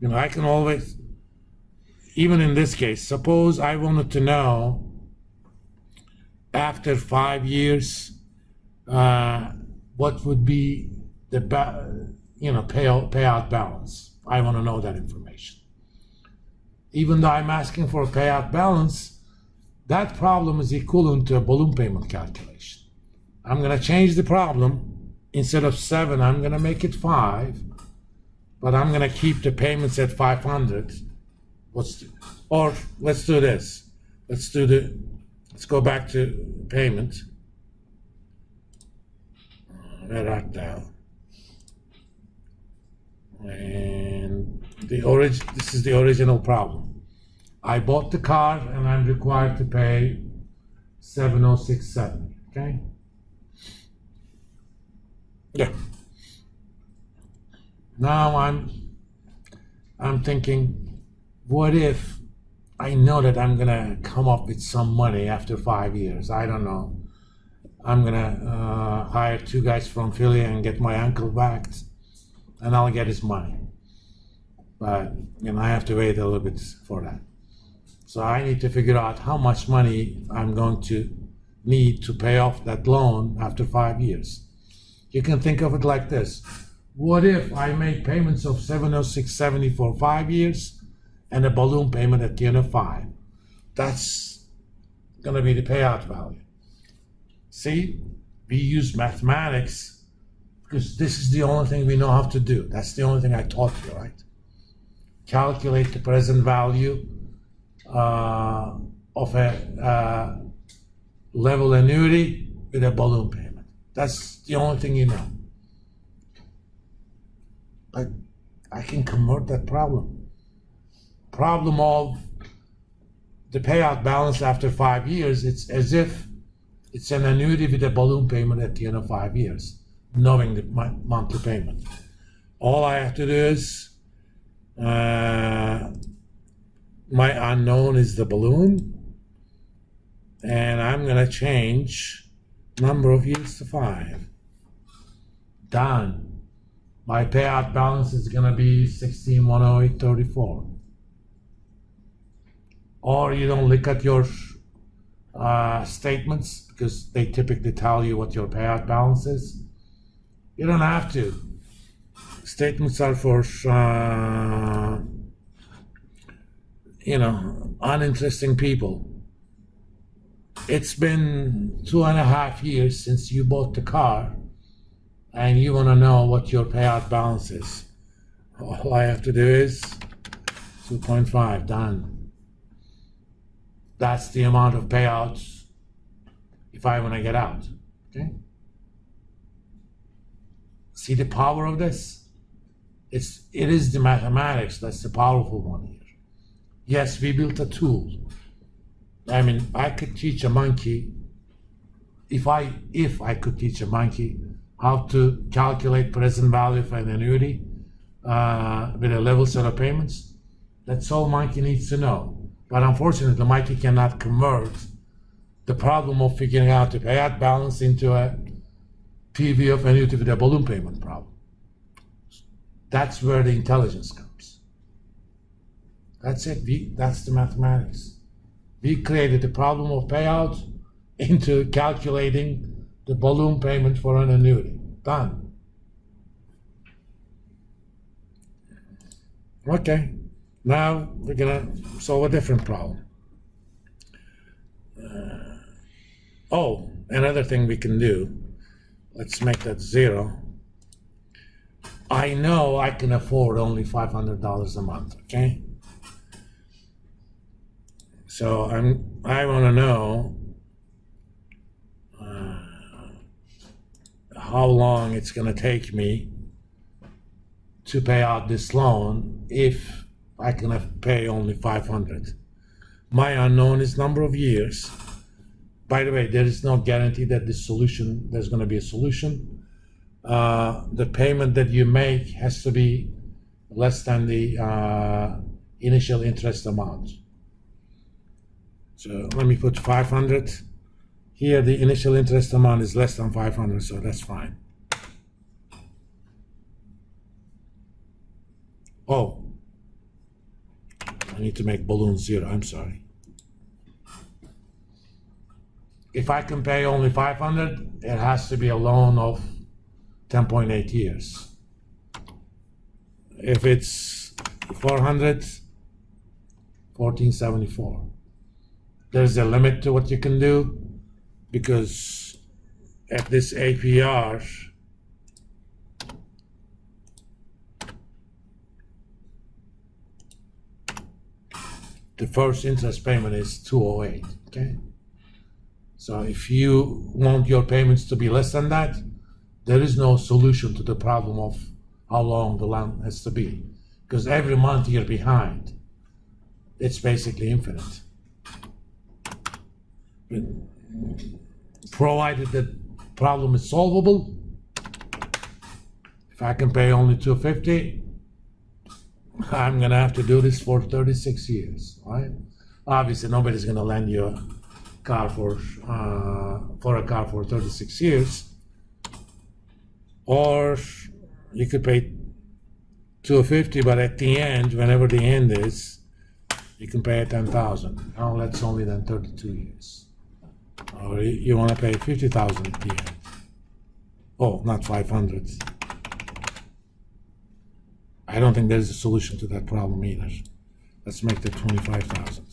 I can always, even in this case, suppose I wanted to know after 5 years what would be the payout balance. I want to know that information. Even though I'm asking for a payout balance, that problem is equivalent to a balloon payment calculation. I'm going to change the problem. Instead of 7, I'm going to make it 5, but I'm going to keep the payments at 500. Let's do this. Let's go back to payment. Where art thou? And this is the original problem. I bought the car and I'm required to pay 7,067. Okay. Yeah. Now I'm thinking, what if I know that I'm gonna come up with some money after 5 years? I don't know. I'm gonna hire 2 guys from Philly and get my uncle back, and I'll get his money. But I have to wait a little bit for that. So I need to figure out how much money I'm going to need to pay off that loan after 5 years. You can think of it like this. What if I make payments of $706.70 for 5 years and a balloon payment at the end of 5? That's going to be the payout value. See, we use mathematics because this is the only thing we know how to do. That's the only thing I taught you, right? Calculate the present value of a level annuity with a balloon payment. That's the only thing you know. But I can convert that problem. Problem of the payout balance after 5 years, it's as if it's an annuity with a balloon payment at the end of 5 years, knowing the monthly payment. All I have to do is, my unknown is the balloon, and I'm going to change number of years to 5. Done. My payout balance is going to be 16,108.34. Or you don't look at your statements because they typically tell you what your payout balance is. You don't have to. Statements are for uninteresting people. It's been 2.5 years since you bought the car, and you want to know what your payout balance is. All I have to do is 2.5, done. That's the amount of payouts if I want to get out. Okay? See the power of this? It is the mathematics that's the powerful one here. Yes, we built a tool. I mean, I could teach a monkey, if I could teach a monkey how to calculate present value for an annuity with a level set of payments, that's all monkey needs to know. But unfortunately, the monkey cannot convert the problem of figuring out the payout balance into a PV of annuity with a balloon payment problem. That's where the intelligence comes. That's it. That's the mathematics. We created the problem of payout into calculating the balloon payment for an annuity. Done. Okay. Now we're going to solve a different problem. Another thing we can do. Let's make that 0. I know I can afford only $500 a month, okay? So I want to know how long it's going to take me to pay out this loan if I can pay only $500. My unknown is number of years. By the way, there is no guarantee that there's going to be a solution. The payment that you make has to be less than the initial interest amount. So let me put 500. Here the initial interest amount is less than 500, so that's fine. need to make balloon 0, I'm sorry. If I can pay only 500, it has to be a loan of 10.8 years. If it's 400, 1474. There's a limit to what you can do, because at this APR, the first interest payment is 208, okay? So if you want your payments to be less than that, there is no solution to the problem of how long the loan has to be, because every month you're behind. It's basically infinite. Provided the problem is solvable, if I can pay only 250, I'm gonna have to do this for 36 years, right? Obviously, nobody's gonna lend you a car for a car for 36 years. Or you could pay 250, but at the end, whenever the end is, you can pay 10,000. Now that's only then 32 years. Or you want to pay 50,000 at the end. Oh, not 500. I don't think there's a solution to that problem either. Let's make that 25,000.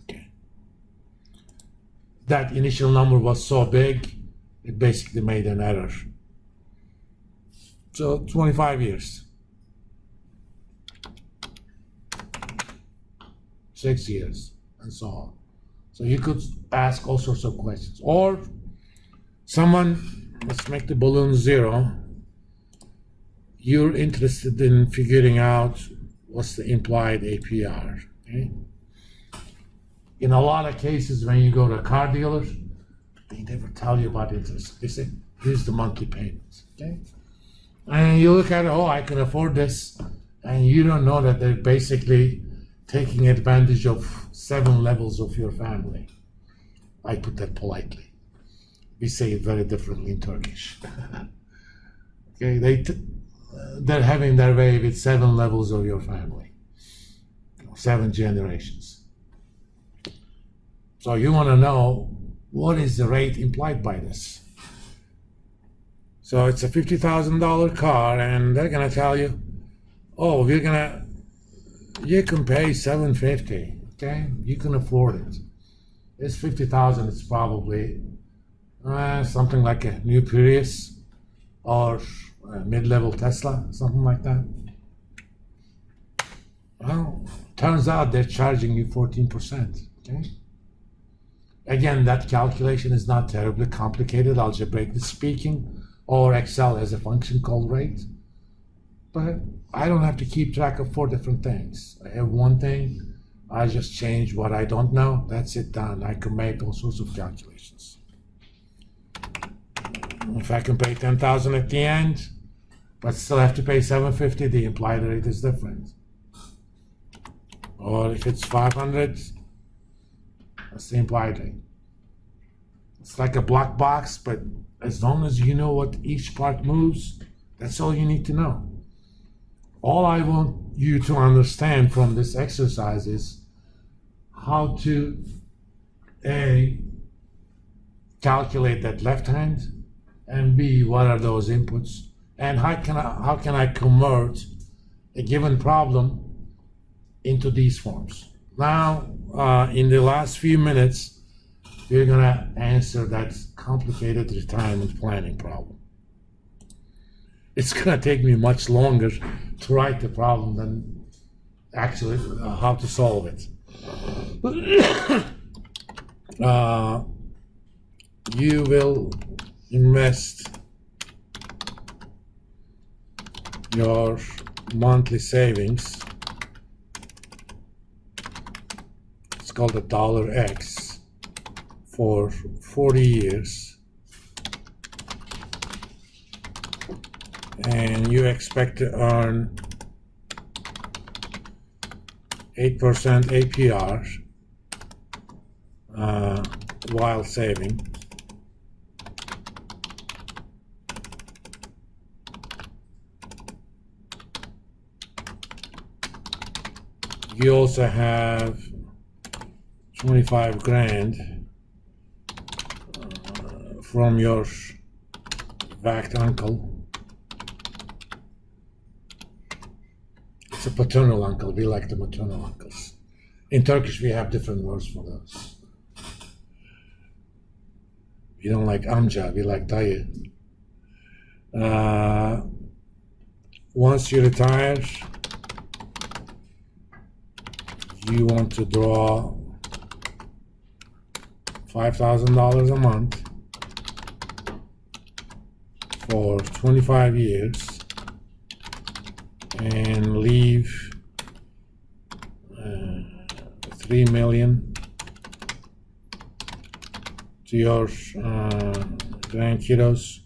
Okay. That initial number was so big, it basically made an error. So 25 years. 6 years, and so on. So you could ask all sorts of questions. Or someone, let's make the balloon 0. You're interested in figuring out what's the implied APR. Okay? In a lot of cases, when you go to a car dealer, they never tell you about interest. They say, here's the monthly payments. Okay? And you look at it, oh, I can afford this. And you don't know that they're basically taking advantage of 7 levels of your family. I put that politely. We say it very differently in Turkish. Okay, they're having their way with 7 levels of your family, 7 generations. So you want to know, what is the rate implied by this? So it's a $50,000 car, and they're gonna tell you, oh, you can pay $750. Okay, you can afford it. It's $50,000. It's probably something like a new Prius or a mid-level Tesla, something like that. Well, turns out they're charging you 14%. Okay. Again, that calculation is not terribly complicated, algebraically speaking, or Excel has a function called rate. But I don't have to keep track of 4 different things. I have one thing, I just change what I don't know, that's it, done. I can make all sorts of calculations. If I can pay 10,000 at the end, but still have to pay $750, the implied rate is different. Or if it's 500, that's the implied rate. It's like a black box, but as long as you know what each part moves, that's all you need to know. All I want you to understand from this exercise is how to A, calculate that left hand, and B, what are those inputs, and how can I convert a given problem into these forms. Now, in the last few minutes, we're gonna answer that complicated retirement planning problem. It's gonna take me much longer to write the problem than actually how to solve it. You will invest your monthly savings, it's called a $X, for 40 years, and you expect to earn 8% APR while saving. You also have 25 grand from your vact uncle. It's a paternal uncle. We like the maternal uncles. In Turkish, we have different words for those. We don't like amca, we like dayı. Once you retire, you want to draw $5,000 a month for 25 years and leave $3 million to your grandkiddos